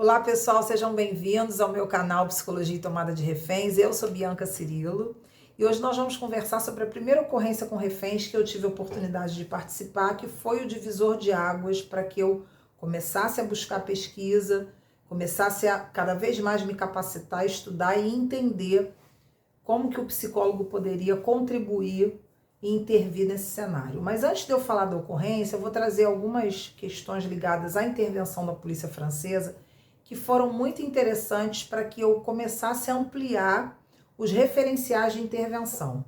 Olá pessoal, sejam bem-vindos ao meu canal Psicologia e Tomada de Reféns. Eu sou Bianca Cirilo e hoje nós vamos conversar sobre a primeira ocorrência com reféns que eu tive a oportunidade de participar, que foi o divisor de águas para que eu começasse a buscar pesquisa, começasse a cada vez mais me capacitar, estudar e entender como que o psicólogo poderia contribuir e intervir nesse cenário. Mas antes de eu falar da ocorrência, eu vou trazer algumas questões ligadas à intervenção da polícia francesa que foram muito interessantes para que eu começasse a ampliar os referenciais de intervenção.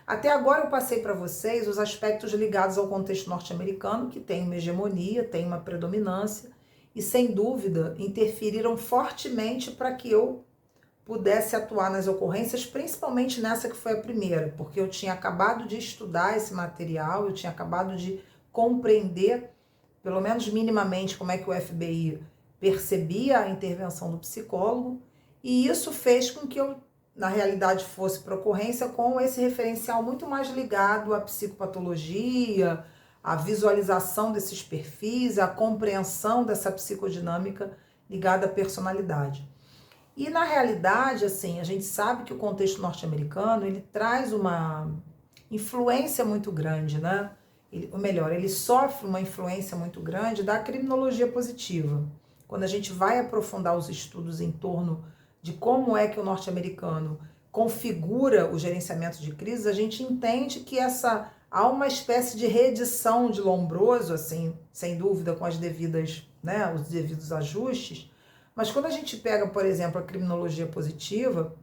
Até agora eu passei para vocês os aspectos ligados ao contexto norte-americano, que tem uma hegemonia, tem uma predominância, e sem dúvida interferiram fortemente para que eu pudesse atuar nas ocorrências, principalmente nessa que foi a primeira, porque eu tinha acabado de estudar esse material, eu tinha acabado de compreender, pelo menos minimamente, como é que o FBI percebia a intervenção do psicólogo, e isso fez com que eu, na realidade, fosse para a ocorrência com esse referencial muito mais ligado à psicopatologia, à visualização desses perfis, à compreensão dessa psicodinâmica ligada à personalidade. E na realidade, assim, a gente sabe que o contexto norte-americano, ele traz uma influência muito grande, né? Ou melhor, ele sofre uma influência muito grande da criminologia positiva. Quando a gente vai aprofundar os estudos em torno de como é que o norte-americano configura o gerenciamento de crises, a gente entende que há uma espécie de reedição de Lombroso, assim, sem dúvida, com as devidas, né, os devidos ajustes. Mas quando a gente pega, por exemplo, a criminologia positiva,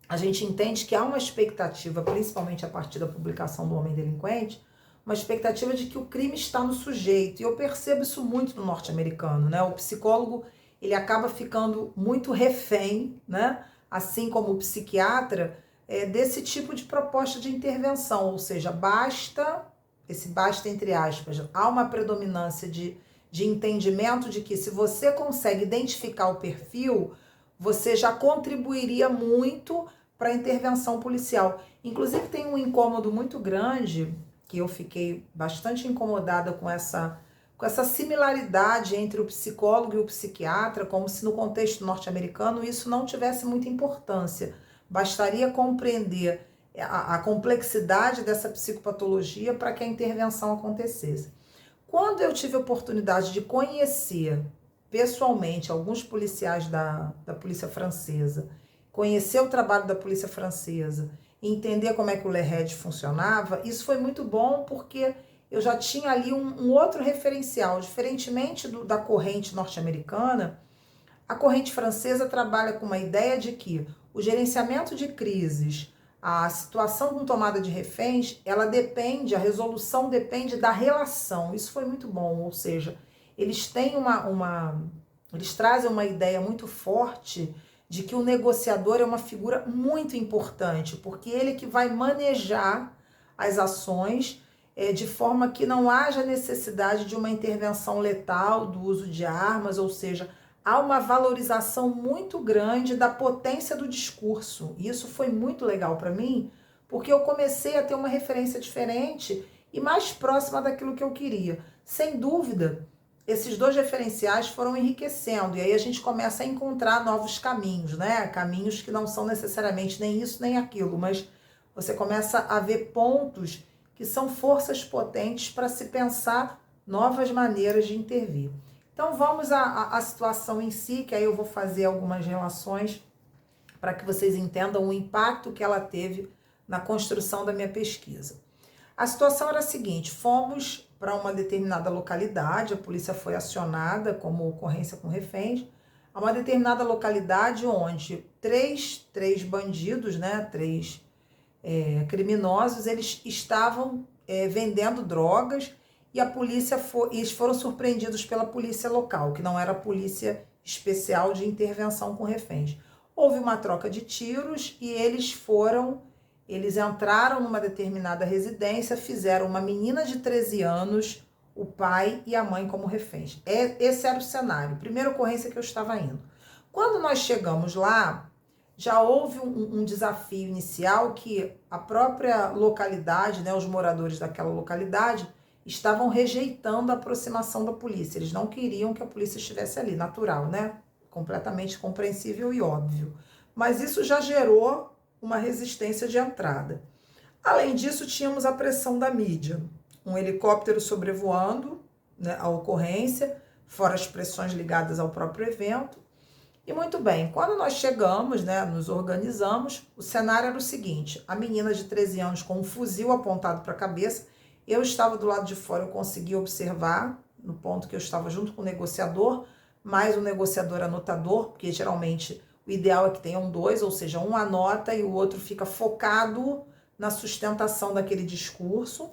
a gente entende que há uma expectativa, principalmente a partir da publicação do Homem Delinquente, uma expectativa de que o crime está no sujeito. E eu percebo isso muito no norte-americano, né? O psicólogo, ele acaba ficando muito refém, né? Assim como o psiquiatra, desse tipo de proposta de intervenção. Ou seja, basta entre aspas, há uma predominância de entendimento de que se você consegue identificar o perfil, você já contribuiria muito para a intervenção policial. Inclusive tem um incômodo muito grande, que eu fiquei bastante incomodada com essa similaridade entre o psicólogo e o psiquiatra, como se no contexto norte-americano isso não tivesse muita importância. Bastaria compreender a complexidade dessa psicopatologia para que a intervenção acontecesse. Quando eu tive a oportunidade de conhecer pessoalmente alguns policiais da polícia francesa, conhecer o trabalho da polícia francesa, entender como é que o Le Red funcionava, isso foi muito bom porque eu já tinha ali um outro referencial. Diferentemente da corrente norte-americana, a corrente francesa trabalha com uma ideia de que o gerenciamento de crises, a situação com tomada de reféns, a resolução depende da relação. Isso foi muito bom, ou seja, eles têm eles trazem uma ideia muito forte de que o negociador é uma figura muito importante, porque ele que vai manejar as ações de forma que não haja necessidade de uma intervenção letal, do uso de armas, ou seja, há uma valorização muito grande da potência do discurso. E isso foi muito legal para mim, porque eu comecei a ter uma referência diferente e mais próxima daquilo que eu queria. Sem dúvida, esses dois referenciais foram enriquecendo, e aí a gente começa a encontrar novos caminhos, né? Caminhos que não são necessariamente nem isso nem aquilo, mas você começa a ver pontos que são forças potentes para se pensar novas maneiras de intervir. Então vamos à situação em si, que aí eu vou fazer algumas relações para que vocês entendam o impacto que ela teve na construção da minha pesquisa. A situação era a seguinte: fomos para uma determinada localidade, a polícia foi acionada como ocorrência com reféns, a uma determinada localidade onde três bandidos, né, três criminosos, eles estavam vendendo drogas e eles foram surpreendidos pela polícia local, que não era a polícia especial de intervenção com reféns. Houve uma troca de tiros e eles entraram numa determinada residência, fizeram uma menina de 13 anos, o pai e a mãe como reféns. Esse era o cenário, primeira ocorrência que eu estava indo. Quando nós chegamos lá, já houve um desafio inicial que a própria localidade, né, os moradores daquela localidade, estavam rejeitando a aproximação da polícia. Eles não queriam que a polícia estivesse ali, natural, né? completamente compreensível e óbvio. Mas isso já gerou uma resistência de entrada. Além disso, tínhamos a pressão da mídia. Um helicóptero sobrevoando, né, a ocorrência, fora as pressões ligadas ao próprio evento. E muito bem, quando nós chegamos, né, nos organizamos, o cenário era o seguinte: a menina de 13 anos com um fuzil apontado para a cabeça, eu estava do lado de fora, eu consegui observar, no ponto que eu estava junto com o negociador, mais o negociador anotador, porque geralmente o ideal é que tenham dois, ou seja, um anota e o outro fica focado na sustentação daquele discurso.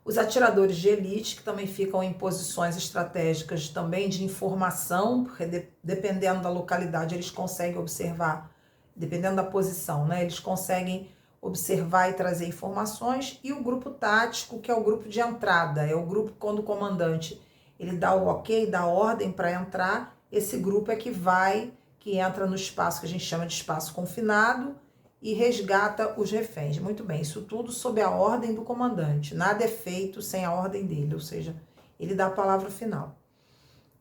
Os atiradores de elite, que também ficam em posições estratégicas também de informação, porque dependendo da localidade eles conseguem observar, dependendo da posição, né, eles conseguem observar e trazer informações. E o grupo tático, que é o grupo de entrada, é o grupo quando o comandante ele dá o ok, dá ordem para entrar, esse grupo é que entra no espaço que a gente chama de espaço confinado, e resgata os reféns. Muito bem, isso tudo sob a ordem do comandante. Nada é feito sem a ordem dele, ou seja, ele dá a palavra final.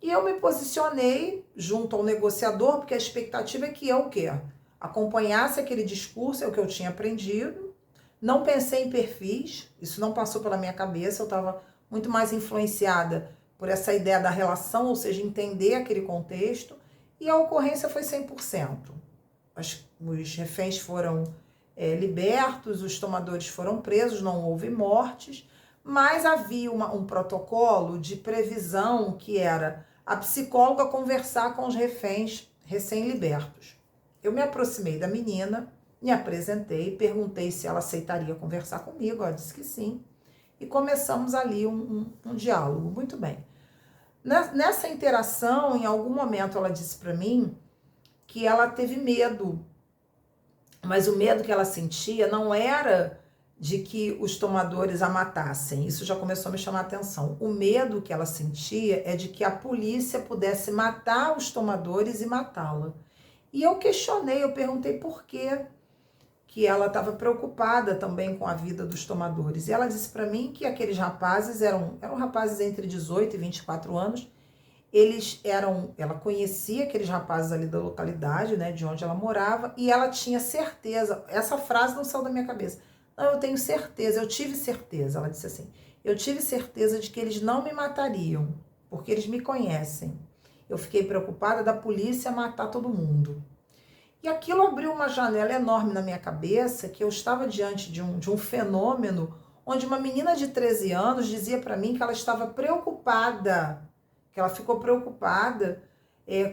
E eu me posicionei junto ao negociador, porque a expectativa é que eu o quê? Acompanhasse aquele discurso, é o que eu tinha aprendido. Não pensei em perfis, isso não passou pela minha cabeça, eu estava muito mais influenciada por essa ideia da relação, ou seja, entender aquele contexto, e a ocorrência foi 100%. Os reféns foram libertos, os tomadores foram presos, não houve mortes, mas havia um protocolo de previsão que era a psicóloga conversar com os reféns recém-libertos. Eu me aproximei da menina, me apresentei, perguntei se ela aceitaria conversar comigo, ela disse que sim, e começamos ali um diálogo. Muito bem. Nessa interação, em algum momento ela disse para mim que ela teve medo, mas o medo que ela sentia não era de que os tomadores a matassem, isso já começou a me chamar a atenção. O medo que ela sentia é de que a polícia pudesse matar os tomadores e matá-la. E eu questionei, eu perguntei por quê que ela estava preocupada também com a vida dos tomadores. E ela disse para mim que aqueles rapazes eram rapazes entre 18 e 24 anos, ela conhecia aqueles rapazes ali da localidade, né, de onde ela morava, e ela tinha certeza, essa frase não saiu da minha cabeça, não, eu tenho certeza, eu tive certeza, ela disse assim, eu tive certeza de que eles não me matariam, porque eles me conhecem. Eu fiquei preocupada da polícia matar todo mundo. E aquilo abriu uma janela enorme na minha cabeça, que eu estava diante de um fenômeno onde uma menina de 13 anos dizia para mim que ela estava preocupada, que ela ficou preocupada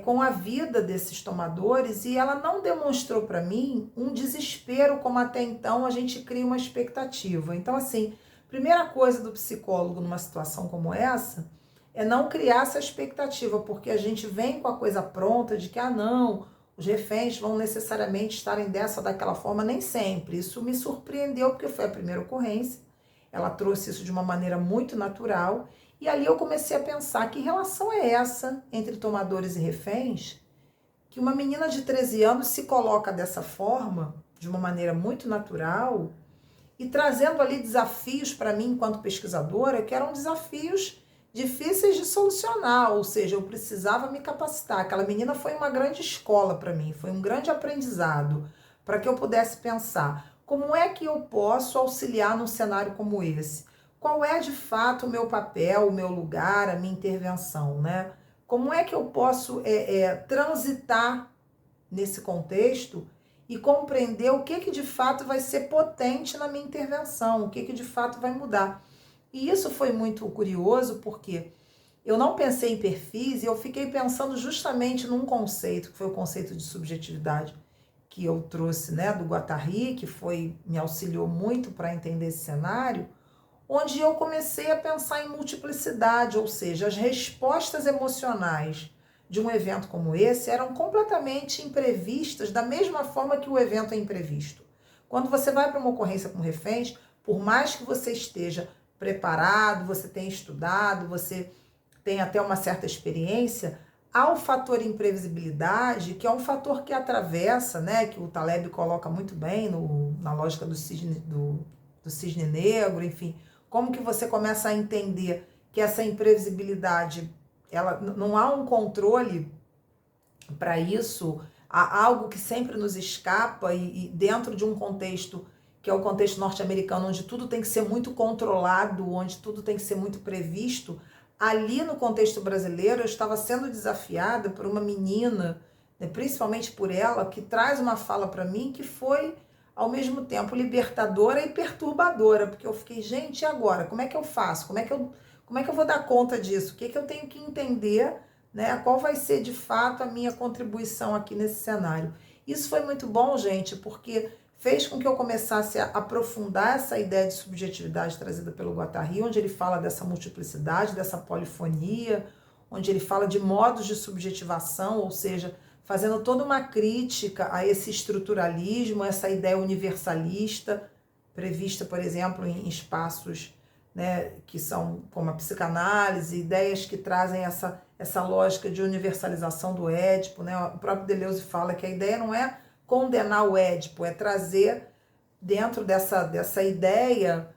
com a vida desses tomadores, e ela não demonstrou para mim um desespero como até então a gente cria uma expectativa. Então, assim, primeira coisa do psicólogo numa situação como essa é não criar essa expectativa, porque a gente vem com a coisa pronta de que, não, os reféns vão necessariamente estarem dessa ou daquela forma, nem sempre. Isso me surpreendeu, porque foi a primeira ocorrência, ela trouxe isso de uma maneira muito natural, e ali eu comecei a pensar, que relação é essa entre tomadores e reféns, que uma menina de 13 anos se coloca dessa forma, de uma maneira muito natural, e trazendo ali desafios para mim enquanto pesquisadora, que eram desafios difíceis de solucionar, ou seja, eu precisava me capacitar. Aquela menina foi uma grande escola para mim, foi um grande aprendizado, para que eu pudesse pensar, como é que eu posso auxiliar num cenário como esse? Qual é de fato o meu papel, o meu lugar, a minha intervenção, né? Como é que eu posso transitar nesse contexto e compreender o que de fato vai ser potente na minha intervenção, o que de fato vai mudar. E isso foi muito curioso, porque eu não pensei em perfis e eu fiquei pensando justamente num conceito, que foi o conceito de subjetividade que eu trouxe, né, do Guattari, que me auxiliou muito para entender esse cenário, onde eu comecei a pensar em multiplicidade, ou seja, as respostas emocionais de um evento como esse eram completamente imprevistas, da mesma forma que o evento é imprevisto. Quando você vai para uma ocorrência com reféns, por mais que você esteja preparado, você tenha estudado, você tenha até uma certa experiência, há o fator imprevisibilidade, que é um fator que atravessa, né, que o Taleb coloca muito bem na lógica do cisne negro, enfim, como que você começa a entender que essa imprevisibilidade, ela não há um controle Para isso, há algo que sempre nos escapa e dentro de um contexto que é o contexto norte-americano, onde tudo tem que ser muito controlado, onde tudo tem que ser muito previsto, ali no contexto brasileiro eu estava sendo desafiada por uma menina, né, principalmente por ela, que traz uma fala para mim que foi ao mesmo tempo libertadora e perturbadora, porque eu fiquei, gente, e agora? Como é que eu faço? Como é que eu vou dar conta disso? O que que eu tenho que entender, né? Qual vai ser de fato a minha contribuição aqui nesse cenário? Isso foi muito bom, gente, porque fez com que eu começasse a aprofundar essa ideia de subjetividade trazida pelo Guattari, onde ele fala dessa multiplicidade, dessa polifonia, onde ele fala de modos de subjetivação, ou seja, fazendo toda uma crítica a esse estruturalismo, essa ideia universalista, prevista, por exemplo, em espaços, né, que são como a psicanálise, ideias que trazem essa lógica de universalização do Édipo, né? O próprio Deleuze fala que a ideia não é condenar o Édipo, é trazer dentro dessa ideia,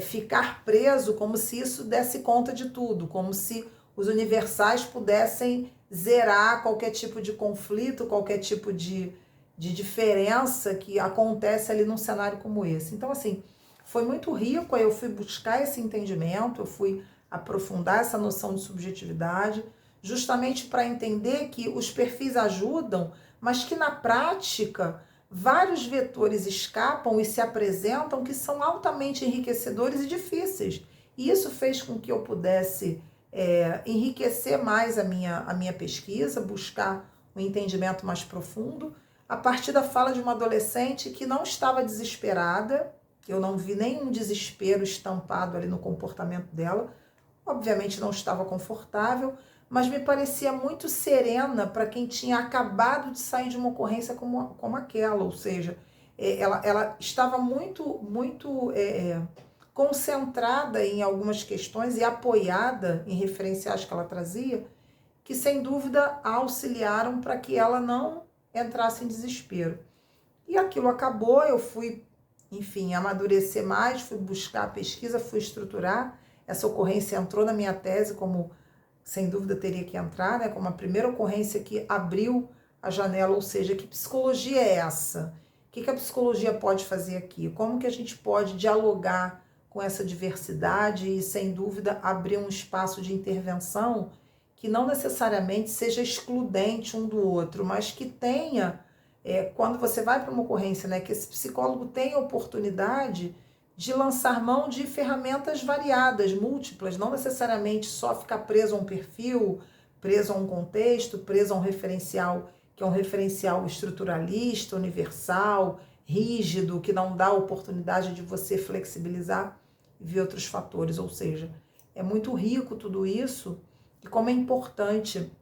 ficar preso como se isso desse conta de tudo, como se os universais pudessem zerar qualquer tipo de conflito, qualquer tipo de diferença que acontece ali num cenário como esse. Então, assim, foi muito rico, aí eu fui buscar esse entendimento, eu fui aprofundar essa noção de subjetividade, justamente para entender que os perfis ajudam, mas que na prática vários vetores escapam e se apresentam que são altamente enriquecedores e difíceis. E isso fez com que eu pudesse enriquecer mais a minha pesquisa, buscar um entendimento mais profundo, a partir da fala de uma adolescente que não estava desesperada, eu não vi nenhum desespero estampado ali no comportamento dela, obviamente não estava confortável, mas me parecia muito serena para quem tinha acabado de sair de uma ocorrência como aquela, ou seja, ela estava muito concentrada em algumas questões e apoiada em referenciais que ela trazia, que sem dúvida a auxiliaram para que ela não entrasse em desespero. E aquilo acabou, eu fui, enfim, amadurecer mais, fui buscar a pesquisa, fui estruturar. Essa ocorrência entrou na minha tese como, sem dúvida, teria que entrar, né, como a primeira ocorrência que abriu a janela, ou seja, que psicologia é essa? O que a psicologia pode fazer aqui? Como que a gente pode dialogar com essa diversidade e, sem dúvida, abrir um espaço de intervenção que não necessariamente seja excludente um do outro, mas que tenha, quando você vai para uma ocorrência, né, que esse psicólogo tenha a oportunidade de lançar mão de ferramentas variadas, múltiplas, não necessariamente só ficar preso a um perfil, preso a um contexto, preso a um referencial, que é um referencial estruturalista, universal, rígido, que não dá a oportunidade de você flexibilizar e ver outros fatores. Ou seja, é muito rico tudo isso, e como é importante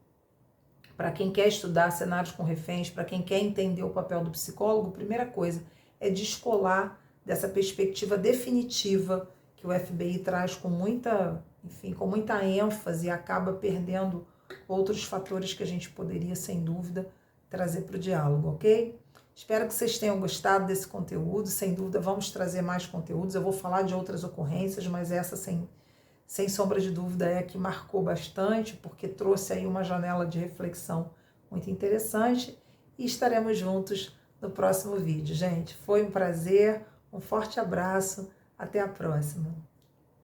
para quem quer estudar cenários com reféns, para quem quer entender o papel do psicólogo, primeira coisa é descolar dessa perspectiva definitiva que o FBI traz com muita, enfim, com muita ênfase, e acaba perdendo outros fatores que a gente poderia, sem dúvida, trazer para o diálogo, ok? Espero que vocês tenham gostado desse conteúdo. Sem dúvida, vamos trazer mais conteúdos. Eu vou falar de outras ocorrências, mas essa, sem sombra de dúvida, é a que marcou bastante, porque trouxe aí uma janela de reflexão muito interessante. E estaremos juntos no próximo vídeo, gente. Foi um prazer, um forte abraço, até a próxima.